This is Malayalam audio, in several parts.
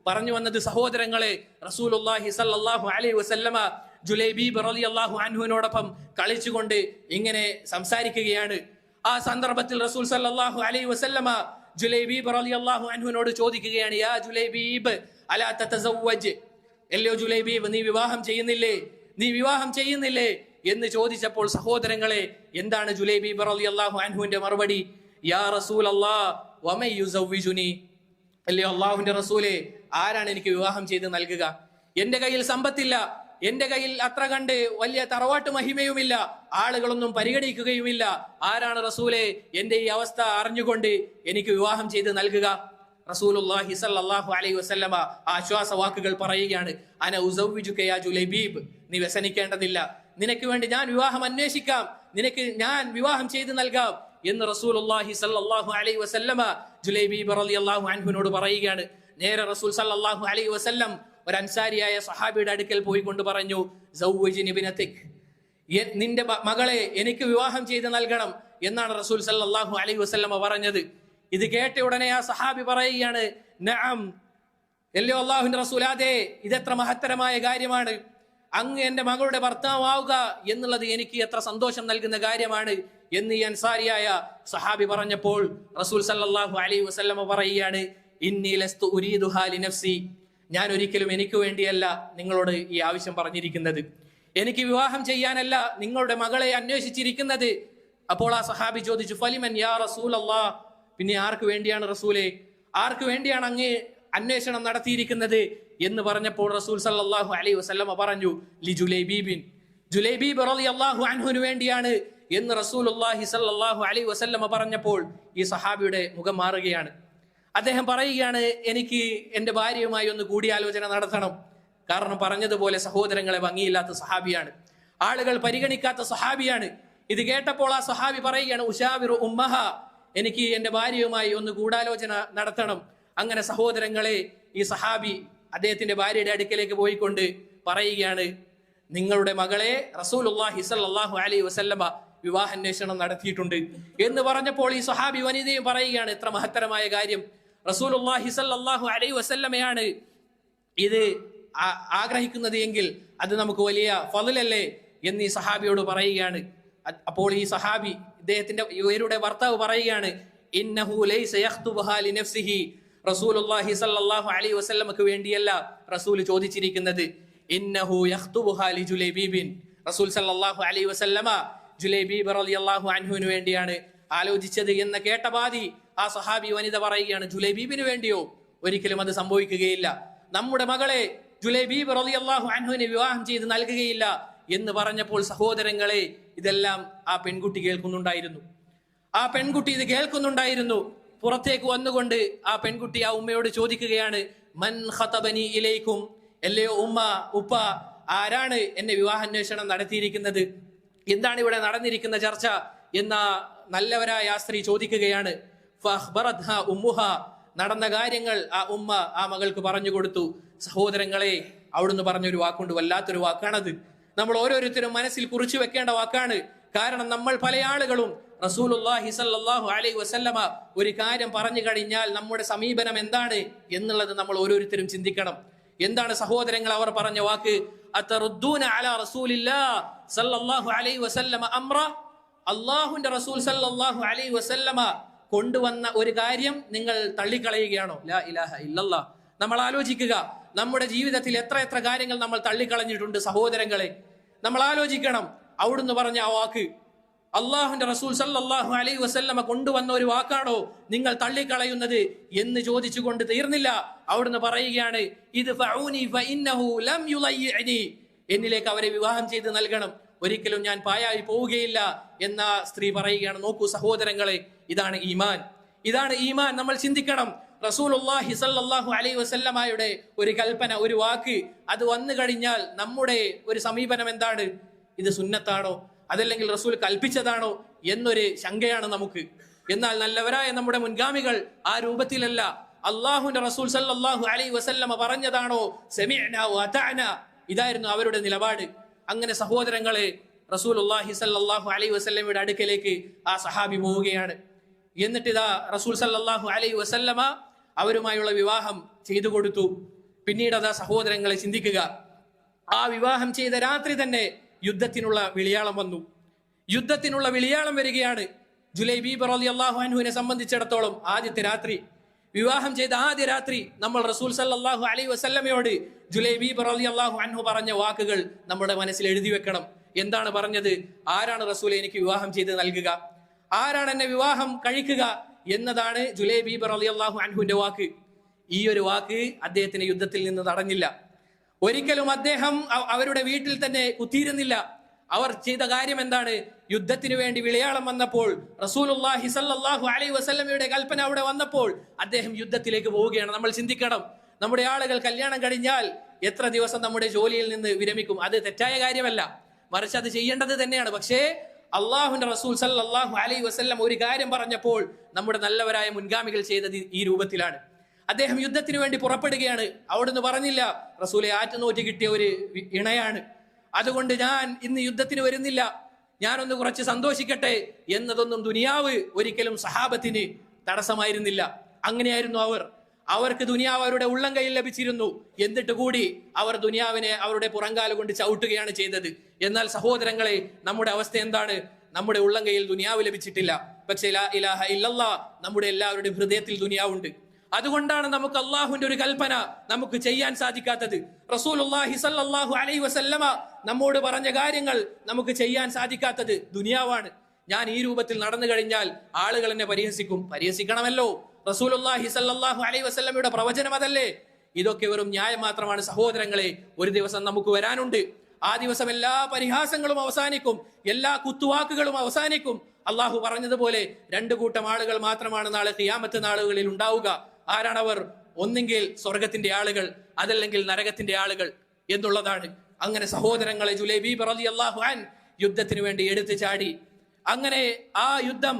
പറഞ്ഞു വന്നത് സഹോദരങ്ങളെ, റസൂലുള്ളാഹി സ്വല്ലല്ലാഹു അലൈഹി വസല്ലമ ജുലൈബീബ് റളിയല്ലാഹു അൻഹുവിനോടൊപ്പം കളിച്ചുകൊണ്ട് ഇങ്ങനെ സംസാരിക്കുകയാണ്. ആ സന്ദർഭത്തിൽ റസൂൽ സല്ലല്ലാഹു അലൈഹി വസല്ലമ ജുലൈബീബ് റളിയല്ലാഹു അൻഹുവിനോട് ചോദിക്കുകയാണ്, യാ ജുലൈബീബ് അലാ തതസവ്വജ്, എല്ലയോ ജുലൈബീബ്, നീ വിവാഹം ചെയ്യുന്നില്ലേ എന്ന് ചോദിച്ചപ്പോൾ സഹോദരങ്ങളെ, എന്താണ് ജുലൈബീബ് റളിയല്ലാഹു അൻഹുവിന്റെ മറുപടി? യാ റസൂലല്ലാഹ് വമൻ യുസവ്വിജുനി, അല്ലയോ അല്ലാഹുവിന്റെ റസൂലേ, ആരാണ് എനിക്ക് വിവാഹം ചെയ്ത് നൽകുക? എന്റെ കയ്യിൽ സമ്പത്തില്ല, എന്റെ കയ്യിൽ അത്ര കണ്ട് വലിയ തറവാട്ട് മഹിമയുമില്ല, ആളുകളൊന്നും പരിഗണിക്കുകയുമില്ല. ആരാണ് റസൂലേ എന്റെ ഈ അവസ്ഥ അറിഞ്ഞുകൊണ്ട് എനിക്ക് വിവാഹം ചെയ്ത് നൽകുക? റസൂലുള്ളാഹി സ്വല്ലല്ലാഹു അലൈഹി വസല്ലമ ആശ്വാസ വാക്കുകൾ പറയുകയാണ്, അന ഉസവ്വിജുക യാ ജുലൈബീബ്, നീ വ്യസനിക്കേണ്ടതില്ല, നിനക്ക് വേണ്ടി ഞാൻ വിവാഹം അന്വേഷിക്കാം, നിനക്ക് ഞാൻ വിവാഹം ചെയ്ത് നൽകാം എന്ന് റസൂലുള്ളാഹി സ്വല്ലല്ലാഹു അലൈഹി വസല്ലമ ജുലൈബീബ് റളിയല്ലാഹു അൻഹുവിനോട് പറയുകയാണ്. നേരെ റസൂൽ സല്ലല്ലാഹു അലൈഹി വസല്ലം ഒരു അൻസാരിയായ സഹാബിയുടെ അടുക്കൽ പോയിക്കൊണ്ട് പറഞ്ഞു, സവ്വിജ്നി ബിനതിക്, നിന്റെ മകളെ എനിക്ക് വിവാഹം ചെയ്ത് നൽകണം എന്നാണ് റസൂൽ സല്ലല്ലാഹു അലൈഹി വസല്ലമ പറഞ്ഞത്. ഇത് കേട്ട ഉടനെ ആ സഹാബി പറയുകയാണ്, നഅം, എല്ലയോ അല്ലാഹുവിന്റെ റസൂൽ, അതെ, ഇതെത്ര മഹത്തരമായ കാര്യമാണ്, അങ്ങ് എന്റെ മകളുടെ ഭർത്താവാവുക എന്നുള്ളത് എനിക്ക് എത്ര സന്തോഷം നൽകുന്ന കാര്യമാണ് എന്ന് ഈ അൻസാരിയായ സഹാബി പറഞ്ഞപ്പോൾ റസൂൽ സല്ലല്ലാഹു അലൈഹി വസല്ലമ പറയുകയാണ്, ഇന്നി ലസ്തു ഉരീദുഹാ ലിനഫ്സി, ഞാൻ ഒരിക്കലും എനിക്ക് വേണ്ടിയല്ല നിങ്ങളോട് ഈ ആവശ്യം പറഞ്ഞിരിക്കുന്നത്, എനിക്ക് വിവാഹം ചെയ്യാനല്ല നിങ്ങളുടെ മകളെ അന്വേഷിച്ചിരിക്കുന്നത്. അപ്പോൾ ആ സഹാബി ചോദിച്ചു, ഫലിമൻ യാ റസൂലല്ലാഹ്, പിന്നെ ആർക്ക് വേണ്ടിയാണ് റസൂലേ, ആർക്ക് വേണ്ടിയാണ് അങ്ങ് അന്വേഷണം നടത്തിയിരിക്കുന്നത് എന്ന് പറഞ്ഞപ്പോൾ റസൂൽ സല്ലല്ലാഹു അലൈഹി വസല്ലമ പറഞ്ഞു, ലി ജുലൈബീബിൻ, ജുലൈബീബ് റളിയല്ലാഹു അൻഹുവിന് വേണ്ടിയാണ് എന്ന് റസൂലുള്ളാഹി സല്ലല്ലാഹു അലൈഹി വസല്ലമ പറഞ്ഞപ്പോൾ ഈ സഹാബിയുടെ മുഖം മാറുകയാണ്. അദ്ദേഹം പറയുകയാണ്, എനിക്ക് എന്റെ ഭാര്യയുമായി ഒന്ന് കൂടിയാലോചന നടത്തണം. കാരണം പറഞ്ഞതുപോലെ സഹോദരങ്ങളെ, ഭംഗിയില്ലാത്ത സഹാബിയാണ്, ആളുകൾ പരിഗണിക്കാത്ത സഹാബിയാണ്. ഇത് കേട്ടപ്പോൾ ആ സഹാബി പറയുകയാണ്, ഉശാവിറു ഉമ്മഹ, എനിക്ക് എന്റെ ഭാര്യയുമായി ഒന്ന് ഗൂഢാലോചന നടത്തണം. അങ്ങനെ സഹോദരങ്ങളെ, ഈ സഹാബി അദ്ദേഹത്തിന്റെ ഭാര്യയുടെ അടുക്കലേക്ക് പോയിക്കൊണ്ട് പറയുകയാണ്, നിങ്ങളുടെ മകളെ റസൂലുള്ളാഹി സ്വല്ലല്ലാഹു അലൈഹി വസല്ലമ വിവാഹാന്വേഷണം നടത്തിയിട്ടുണ്ട് എന്ന് പറഞ്ഞപ്പോൾ ഈ സഹാബി വനിതയും പറയുകയാണ്, എത്ര മഹത്തരമായ കാര്യം, റസൂലുള്ളാഹി സ്വല്ലല്ലാഹു അലൈഹി വസല്ലമയാണ് ഇത് ആഗ്രഹിക്കുന്നത് എങ്കിൽ അത് നമുക്ക് വലിയ ഫളലല്ലേ എന്ന് ഈ സഹാബിയോട് പറയുകയാണ്. അപ്പോൾ ഈ സഹാബി, ഇദ്ദേഹത്തിന്റെ ഇവരുടെ ഭർത്താവ് പറയുകയാണ്, ഇന്നഹു ലൈസ യഖ്തുബുഹാ ലിനഫ്സിഹി, റസൂലുള്ളാഹി സ്വല്ലല്ലാഹു അലൈഹി വസല്ലമക്ക് വേണ്ടിയല്ല റസൂൽ ചോദിച്ചിരിക്കുന്നത്, ഇന്നഹു യഖ്തുബുഹാ ലി ജുലൈബീബിൻ, റസൂൽ സല്ലല്ലാഹു അലൈഹി വസല്ലമ ജുലൈബീബ് റളിയല്ലാഹു അൻഹുവിന് വേണ്ടിയാണ് ആലോചിച്ചത് എന്ന കേട്ട ബാദി ആ സഹാബി വനിത പറയുകയാണ്, ജുലൈബീബിന് വേണ്ടിയോ? ഒരിക്കലും അത് സംഭവിക്കുകയില്ല, നമ്മുടെ മകളെ ജുലൈബീബ് റളിയല്ലാഹു അൻഹുവിന് വിവാഹം ചെയ്ത് നൽകുകയില്ല എന്ന് പറഞ്ഞപ്പോൾ സഹോദരങ്ങളെ, ഇതെല്ലാം ആ പെൺകുട്ടി കേൾക്കുന്നുണ്ടായിരുന്നു. ആ പെൺകുട്ടി ഇത് കേൾക്കുന്നുണ്ടായിരുന്നു. പുറത്തേക്ക് വന്നുകൊണ്ട് ആ പെൺകുട്ടി ആ ഉമ്മയോട് ചോദിക്കുകയാണ്, മൻ ഖതബനി ഇലൈക്കും, അല്ലയോ ഉമ്മ, ഉപ്പ, ആരാണ് എന്നെ വിവാഹാന്വേഷണം നടത്തിയിരിക്കുന്നത്, എന്താണ് ഇവിടെ നടന്നിരിക്കുന്ന ചർച്ച എന്ന നല്ലവരായ ആ സ്ത്രീ ചോദിക്കുകയാണ്. ഫഅഖ്ബറത്ഹാ ഉമ്മുഹ, നടന്ന കാര്യങ്ങൾ ആ ഉമ്മ ആ മകൾക്ക് പറഞ്ഞു കൊടുത്തു. സഹോദരങ്ങളെ, അവിടുന്ന് പറഞ്ഞൊരു വാക്കുണ്ട്, വല്ലാത്തൊരു വാക്കാണത്, നമ്മൾ ഓരോരുത്തരും മനസ്സിൽ കുറിച്ചു വെക്കേണ്ട വാക്കാണ്. കാരണം നമ്മൾ പല ആളുകളും റസൂലുള്ളാഹി സ്വല്ലല്ലാഹു അലൈഹി വസല്ലമ ഒരു കാര്യം പറഞ്ഞു കഴിഞ്ഞാൽ നമ്മുടെ സമീപനം എന്താണ് എന്നുള്ളത് നമ്മൾ ഓരോരുത്തരും ചിന്തിക്കണം. എന്താണ് സഹോദരങ്ങൾ അവർ പറഞ്ഞ വാക്ക്? അതറുദ്ദൂന അലാ റസൂലില്ലാഹ് സ്വല്ലല്ലാഹു അലൈഹി വസല്ലമ അംറ, അല്ലാഹുവിന്റെ റസൂൽ സ്വല്ലല്ലാഹു അലൈഹി വസല്ലമ കൊണ്ടുവന്ന ഒരു കാര്യം നിങ്ങൾ തള്ളിക്കളയുകയാണോ? ലാ ഇലാഹ ഇല്ലല്ലാഹ്. നമ്മൾ ആലോചിക്കുക, നമ്മുടെ ജീവിതത്തിൽ എത്ര എത്ര കാര്യങ്ങൾ നമ്മൾ തള്ളിക്കളഞ്ഞിട്ടുണ്ട് സഹോദരങ്ങളെ. നമ്മൾ ആലോചിക്കണം, അവിടുന്ന് പറഞ്ഞ ആ വാക്ക് അള്ളാഹുവിന്റെ റസൂൽ സല്ലല്ലാഹു അലൈഹി വസല്ലമ കൊണ്ടുവന്ന ഒരു വാക്കാണോ നിങ്ങൾ തള്ളിക്കളയുന്നത് എന്ന് ചോദിച്ചുകൊണ്ട് തീർന്നില്ല. അവിടുന്ന് പറയുകയാണ്, ഇത് ഫഊനി ഫഇന്നഹു ലം യുളയ്യിഅനി, എന്നിലേക്ക് അവരെ വിവാഹം ചെയ്ത് നൽകണം, ഒരിക്കലും ഞാൻ പായായി പോവുകയില്ല എന്ന സ്ത്രീ പറയുകയാണ്. നോക്കൂ സഹോദരങ്ങളെ, ഇതാണ് ഈമാൻ, ഇതാണ് ഈമാൻ. നമ്മൾ ചിന്തിക്കണം, റസൂലുള്ളാഹി സ്വല്ലല്ലാഹു അലൈഹി വസല്ലമയുടെ ഒരു കൽപ്പന, ഒരു വാക്ക്, അത് വന്നു കഴിഞ്ഞാൽ നമ്മുടെ ഒരു സമീപനം എന്താണ്? ഇത് സുന്നത്താണോ അതല്ലെങ്കിൽ റസൂൽ കൽപ്പിച്ചതാണോ എന്നൊരു ശങ്കയാണ് നമുക്ക്. എന്നാൽ നല്ലവരായ നമ്മുടെ മുൻഗാമികൾ ആ രൂപത്തിലല്ല. അള്ളാഹുവിന്റെ റസൂൽ സല്ലല്ലാഹു അലൈഹി വസല്ലമ പറഞ്ഞതാണോ സമിഅനാ വഅതഅനാ, ഇതായിരുന്നു അവരുടെ നിലപാട്. അങ്ങനെ സഹോദരങ്ങളെ, റസൂലുള്ളാഹി സല്ലല്ലാഹു അലൈഹി വസല്ലമയുടെ അടുക്കലേക്ക് ആ സഹാബി പോവുകയാണ്. എന്നിട്ട് ഇതാ റസൂൽ സല്ലല്ലാഹു അലൈഹി വസല്ലമ അവരുമായുള്ള വിവാഹം ചെയ്തു കൊടുത്തു. പിന്നീട് അതാ സഹോദരങ്ങളെ ചിന്തിക്കുക, ആ വിവാഹം ചെയ്ത രാത്രി തന്നെ യുദ്ധത്തിനുള്ള വിളിയാളം വന്നു. യുദ്ധത്തിനുള്ള വിളിയാളം വരികയാണ്. ജുലൈബീബ് റളിയല്ലാഹു അൻഹുവിനെ സംബന്ധിച്ചിടത്തോളം ആദ്യത്തെ രാത്രി, വിവാഹം ചെയ്ത ആദ്യ രാത്രി, നമ്മൾ റസൂൽ സല്ലല്ലാഹു അലൈഹി വസല്ലമയോട് ജുലൈബീബ് റളിയല്ലാഹു അൻഹു പറഞ്ഞ വാക്കുകൾ നമ്മുടെ മനസ്സിൽ എഴുതി വെക്കണം. എന്താണ് പറഞ്ഞത്? ആരാണ് റസൂലെ എനിക്ക് വിവാഹം ചെയ്ത് നൽകുക, ആരാണ് എന്നെ വിവാഹം കഴിക്കുക എന്നതാണ് ജുലൈബീബ് റളിയല്ലാഹു അൻഹുവിന്റെ വാക്ക്. ഈ ഒരു വാക്ക് അദ്ദേഹത്തിന് യുദ്ധത്തിൽ നിന്ന് തടഞ്ഞില്ല. ഒരിക്കലും അദ്ദേഹം അവരുടെ വീട്ടിൽ തന്നെ കുത്തിയിരുന്നില്ല. അവർ ചെയ്ത കാര്യം എന്താണ്? യുദ്ധത്തിന് വേണ്ടി വിളിയാളം വന്നപ്പോൾ, റസൂലുള്ളാഹി സ്വല്ലല്ലാഹു അലൈഹി വസല്ലമയുടെ കൽപ്പന അവിടെ വന്നപ്പോൾ അദ്ദേഹം യുദ്ധത്തിലേക്ക് പോവുകയാണ്. നമ്മൾ ചിന്തിക്കണം, നമ്മുടെ ആളുകൾ കല്യാണം കഴിഞ്ഞാൽ എത്ര ദിവസം നമ്മുടെ ജോലിയിൽ നിന്ന് വിരമിക്കും? അത് തെറ്റായ കാര്യമല്ല, മറിച്ച് അത് ചെയ്യേണ്ടത് തന്നെയാണ്. പക്ഷേ അള്ളാഹുവിന്റെ റസൂൽ സല്ലല്ലാഹു അലൈഹി വസല്ലം ഒരു കാര്യം പറഞ്ഞപ്പോൾ നമ്മുടെ നല്ലവരായ മുൻഗാമികൾ ചെയ്തത് ഈ രൂപത്തിലാണ്. അദ്ദേഹം യുദ്ധത്തിന് വേണ്ടി പുറപ്പെടുകയാണ്. അവിടുന്ന് പറഞ്ഞില്ല, റസൂലെ ആറ്റുനോറ്റ് കിട്ടിയ ഒരു ഇണയാണ്, അതുകൊണ്ട് ഞാൻ ഇന്ന് യുദ്ധത്തിന് വരുന്നില്ല, ഞാനൊന്ന് കുറച്ച് സന്തോഷിക്കട്ടെ എന്നതൊന്നും ദുനിയാവ് ഒരിക്കലും സഹാബത്തിന് തടസ്സമായിരുന്നില്ല. അങ്ങനെയായിരുന്നു അവർക്ക് ദുനിയാവ് അവരുടെ ഉള്ളം കയ്യിൽ ലഭിച്ചിരുന്നു. എന്നിട്ട് കൂടി അവർ ദുനിയാവിനെ അവരുടെ പുറങ്കാല കൊണ്ട് ചവിട്ടുകയാണ് ചെയ്തത്. എന്നാൽ സഹോദരങ്ങളെ, നമ്മുടെ അവസ്ഥ എന്താണ്? നമ്മുടെ ഉള്ളം കയ്യിൽ ദുനിയാവ് ലഭിച്ചിട്ടില്ല, പക്ഷേ ലാ ഇലാഹ ഇല്ലല്ലാഹ് നമ്മുടെ എല്ലാവരുടെയും ഹൃദയത്തിൽ ദുനിയാവുണ്ട്. അതുകൊണ്ടാണ് നമുക്ക് അള്ളാഹുവിന്റെ ഒരു കൽപ്പന നമുക്ക് ചെയ്യാൻ സാധിക്കാത്തത്. റസൂലുള്ളാഹി സ്വല്ലല്ലാഹു അലൈഹി വസല്ലമ നമ്മോട് പറഞ്ഞ കാര്യങ്ങൾ നമുക്ക് ചെയ്യാൻ സാധിക്കാത്തത് ദുനിയാവാണ്. ഞാൻ ഈ രൂപത്തിൽ നടന്നു കഴിഞ്ഞാൽ ആളുകൾ എന്നെ പരിഹസിക്കണമല്ലോ. റസൂലുള്ളാഹി സ്വല്ലല്ലാഹു അലൈഹി വസല്ലമയുടെ പ്രവചനം അതല്ലേ? ഇതൊക്കെ വെറും ന്യായം മാത്രമാണ് സഹോദരങ്ങളെ. ഒരു ദിവസം നമുക്ക് വരാനുണ്ട്. ആ ദിവസം എല്ലാ പരിഹാസങ്ങളും അവസാനിക്കും, എല്ലാ കുത്തുവാക്കുകളും അവസാനിക്കും. അള്ളാഹു പറഞ്ഞതുപോലെ 2 കൂട്ടം ആളുകൾ മാത്രമാണ് നാളെ ഖിയാമത്ത് നാളുകളിൽ ഉണ്ടാവുക. ആരാണവർ? ഒന്നെങ്കിൽ സ്വർഗത്തിന്റെ ആളുകൾ, അതല്ലെങ്കിൽ നരകത്തിന്റെ ആളുകൾ എന്നുള്ളതാണ്. അങ്ങനെ സഹോദരങ്ങളെ, ജുലൈബീബ് റളിയല്ലാഹു അൻഹു യുദ്ധത്തിന് വേണ്ടി എടുത്തു ചാടി. അങ്ങനെ ആ യുദ്ധം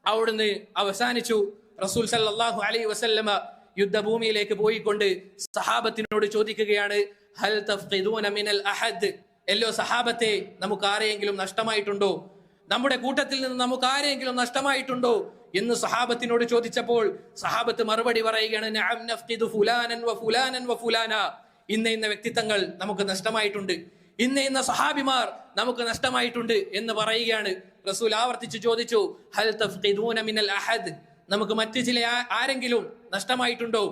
അവിടുന്ന് അവസാനിച്ചു. റസൂൽ സല്ലല്ലാഹു അലൈഹി വസല്ലമ യുദ്ധഭൂമിയിലേക്ക് പോയിക്കൊണ്ട് സഹാബത്തിനോട് ചോദിക്കുകയാണ്, ഹൽ തഫ്ഖിദൂന മിനൽ അഹദ്, എല്ലോ സഹാബത്തെ, നമുക്ക് ആരെയെങ്കിലും നഷ്ടമായിട്ടുണ്ടോ? നമ്മുടെ കൂട്ടത്തിൽ നിന്ന് നമുക്ക് ആരെയെങ്കിലും നഷ്ടമായിട്ടുണ്ടോ എന്ന് സഹാബത്തിനോട് ചോദിച്ചപ്പോൾ സഹാബത്ത് മറുപടി പറയുകയാണ്, നഅം നഫ്ഖിദു ഫുലാനൻ വ ഫുലാനൻ വ ഫുലാന, ഇന്ന വ്യക്തിത്വങ്ങൾ നമുക്ക് നഷ്ടമായിട്ടുണ്ട്, ഇന്ന സഹാബിമാർ നമുക്ക് നഷ്ടമായിട്ടുണ്ട് എന്ന് പറയുകയാണ്. റസൂൽ ആവർത്തിച്ച് ചോദിച്ചു, ഹൽ തഫ്ഖിദൂന മിനൽ അഹദ്, നമുക്ക് മറ്റു ചില ആരെങ്കിലും നഷ്ടമായിട്ടുണ്ടോ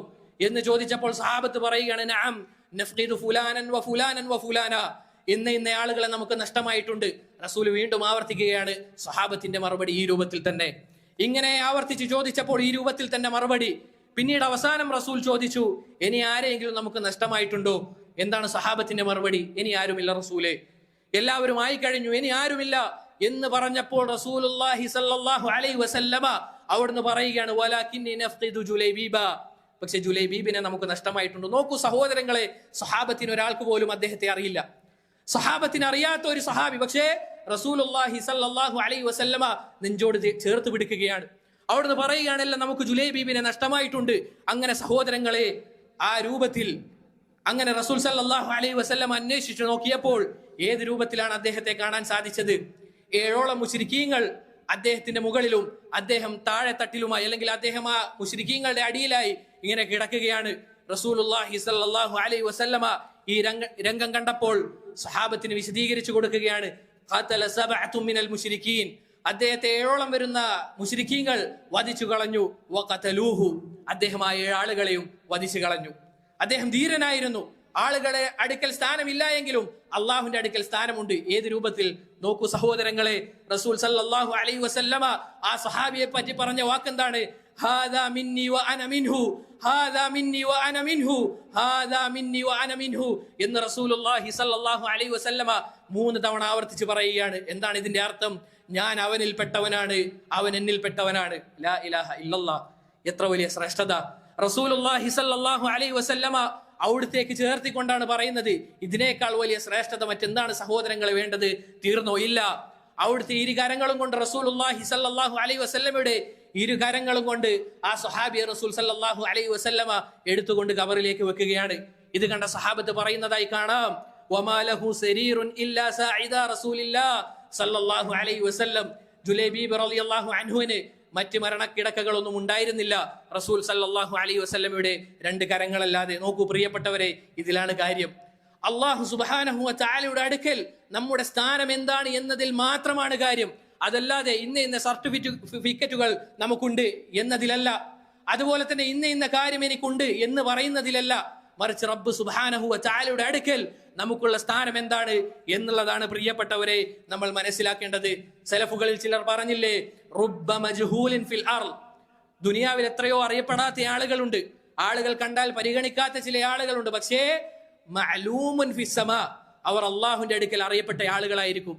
എന്ന് ചോദിച്ചപ്പോൾ സഹാബത്ത് പറയുകയാണ്, നഅം നഫ്ഖിദു ഫുലാനൻ വ ഫുലാനൻ വ ഫുലാന, ഇന്ന ആളുകളെ നമുക്ക് നഷ്ടമായിട്ടുണ്ട്. റസൂൽ വീണ്ടും ആവർത്തിക്കുകയാണ്. സഹാബത്തിന്റെ മറുപടി ഈ രൂപത്തിൽ തന്നെ. ഇങ്ങനെ ആവർത്തിച്ച് ചോദിച്ചപ്പോൾ ഈ രൂപത്തിൽ തന്നെ മറുപടി. പിന്നീട് അവസാനം റസൂൽ ചോദിച്ചു, ഇനി ആരെയെങ്കിലും നമുക്ക് നഷ്ടമായിട്ടുണ്ടോ? എന്താണ് സഹാബത്തിന്റെ മറുപടി? ഇനി ആരുമില്ല റസൂലേ, എല്ലാവരും ആയി കഴിഞ്ഞു, ഇനി ആരുമില്ല എന്ന് പറഞ്ഞപ്പോൾ റസൂലുള്ളാഹി സ്വല്ലല്ലാഹു അലൈഹി വസല്ലമ അവിടുന്ന് പറയുകയാണ്, വലാകിന്നി നഫ്ഖിദു ജുലൈബീബ, പക്ഷെ ജുലൈബീബിനെ നമുക്ക് നഷ്ടമായിട്ടുണ്ട്. നോക്കൂ സഹോദരങ്ങളെ, സഹാബത്തിന് ഒരാൾക്ക് പോലും അദ്ദേഹത്തെ അറിയില്ല. സഹാബത്തിന് അറിയാത്ത ഒരു സഹാബി, പക്ഷേ റസൂലുള്ളാഹി സ്വല്ലല്ലാഹു അലൈഹി വസല്ലമ നെഞ്ചോട് ചേർത്ത് പിടിക്കുകയാണ്. അവിടുന്ന് പറയുകയാണല്ലോ, നമുക്ക് ജുലൈബീബിനെ നഷ്ടമായിട്ടുണ്ട്. അങ്ങനെ സഹോദരങ്ങളെ, ആ രൂപത്തിൽ അങ്ങനെ റസൂൽ സല്ലല്ലാഹു അലൈഹി വസല്ലമ അന്വേഷിച്ചു നോക്കിയപ്പോൾ ഏത് രൂപത്തിലാണ് അദ്ദേഹത്തെ കാണാൻ സാധിച്ചത്? 7ഓളം മുശ്രിക്കീങ്ങൾ അദ്ദേഹത്തിന്റെ മുകളിലും അദ്ദേഹം താഴെ തട്ടിലുമായി, അല്ലെങ്കിൽ അദ്ദേഹം ആ മുശ്രിക്കീങ്ങളുടെ അടിയിലായി ഇങ്ങനെ കിടക്കുകയാണ്. റസൂലുള്ളാഹി സ്വല്ലല്ലാഹു അലൈഹി വസല്ലമ ഈ രംഗം കണ്ടപ്പോൾ സഹാബത്തിന് വിശദീകരിച്ചു കൊടുക്കുകയാണ്, ഖതല സബഅതു മിനൽ മുശ്രിക്കീൻ, അദ്ദേഹത്തെ 7ഓളം വരുന്ന മുശ്രിക്കീങ്ങൾ വധിച്ചു കളഞ്ഞു. വഖതലൂഹു, അദ്ദേഹം ആ 7 ആളുകളെയും വധിച്ചു കളഞ്ഞു. അദ്ദേഹം ധീരനായിരുന്നു. ആളുകളെ അടുക്കൽ സ്ഥാനമില്ല എങ്കിലും അള്ളാഹുവിന്റെ അടുക്കൽ സ്ഥാനമുണ്ട്. ഏത് രൂപത്തിൽ? നോക്കൂ സഹോദരങ്ങളെ, റസൂൽ സല്ലല്ലാഹു അലൈഹി വസല്ലമ ആ സഹാബിയെ പറ്റി പറഞ്ഞ വാക്കെന്താണ്? ഹാദാ മിന്നി വ അന മിൻഹു, ഹാദാ മിന്നി വ അന മിൻഹു, ഹാദാ മിന്നി വ അന മിൻഹു എന്ന് റസൂലുള്ളാഹി സ്വല്ലല്ലാഹു അലൈഹി വസല്ലമ 3 തവണ ആവർത്തിച്ച് പറയുകയാണ്. എന്താണ് ഇതിന്റെ അർത്ഥം? ഞാൻ അവനിൽപ്പെട്ടവനാണ്, അവൻ എന്നിൽപ്പെട്ടവനാണ്. ലാ ഇലാഹ ഇല്ലല്ലാഹ്. എത്ര വലിയ ശ്രേഷ്ഠത! റസൂലുള്ളാഹി സ്വല്ലല്ലാഹു അലൈഹി വസല്ലമ അവിടുത്തേക്ക് ചേർത്തിക്കൊണ്ടാണ് പറയുന്നത്. ഇതിനേക്കാൾ വലിയ ശ്രേഷ്ഠത മറ്റെന്താണ് സഹോദരങ്ങളെ വേണ്ടത്? തീർന്നോ? ഇല്ല. അവിടുത്തെ 2 കരങ്ങളും കൊണ്ട് റസൂലുള്ളാഹി സ്വല്ലല്ലാഹു അലൈഹി വസല്ലമയുടെ 2 കരങ്ങളും കൊണ്ട് ആ സ്വഹാബിയെ റസൂൽ സല്ലല്ലാഹു അലൈഹി വസല്ലമ എടുത്തുകൊണ്ട് ഖബറിലേക്ക് വെക്കുകയാണ്. ഇത് കണ്ട സഹാബത്ത് പറയുന്നതായി കാണാം, വമാ ലഹു സരീറുൻ ഇല്ലാ സാഇദ റസൂലില്ലാഹ് സല്ലല്ലാഹു അലൈഹി വസല്ലം. ജുലൈബീബ് റളിയല്ലാഹു അൻഹുവിന് മറ്റ് മരണക്കിടക്കകളൊന്നും ഉണ്ടായിരുന്നില്ല റസൂൽ സല്ലല്ലാഹു അലൈഹി വസല്ലമയുടെ 2 കരങ്ങളല്ലാതെ. നോക്കൂ പ്രിയപ്പെട്ടവരെ, ഇതിലാണ് കാര്യം. അള്ളാഹു സുബ്ഹാനഹു വ തആലയുടെ അടുക്കൽ നമ്മുടെ സ്ഥാനം എന്താണ് എന്നതിൽ മാത്രമാണ് കാര്യം. അതല്ലാതെ ഇന്ന സർട്ടിഫിക്കറ്റുകൾ നമുക്കുണ്ട് എന്നതിലല്ല, അതുപോലെ തന്നെ ഇന്ന കാര്യം എനിക്കുണ്ട് എന്ന് പറയുന്നതിലല്ല, മറിച്ച് റബ്ബ് സുബ്ഹാനഹു വ തആലയുടെ അടുക്കൽ നമുക്കുള്ള സ്ഥാനം എന്താണ് എന്നുള്ളതാണ് പ്രിയപ്പെട്ടവരെ നമ്മൾ മനസ്സിലാക്കേണ്ടത്. സലഫുകളിൽ ചിലർ പറഞ്ഞില്ലേ, റുബ്ബ മജ്ഹൂലിൻ ഫിൽ അർള്, ദുനിയാവിൽ എത്രയോ അറിയപ്പെടാത്ത ആളുകളുണ്ട്, ആളുകൾ കണ്ടാൽ പരിഗണിക്കാത്ത ചില ആളുകളുണ്ട്, പക്ഷേ മഅലൂമുൻ ഫിസ് സമാ, അവർ അള്ളാഹുവിന്റെ അടുക്കൽ അറിയപ്പെട്ട ആളുകളായിരിക്കും.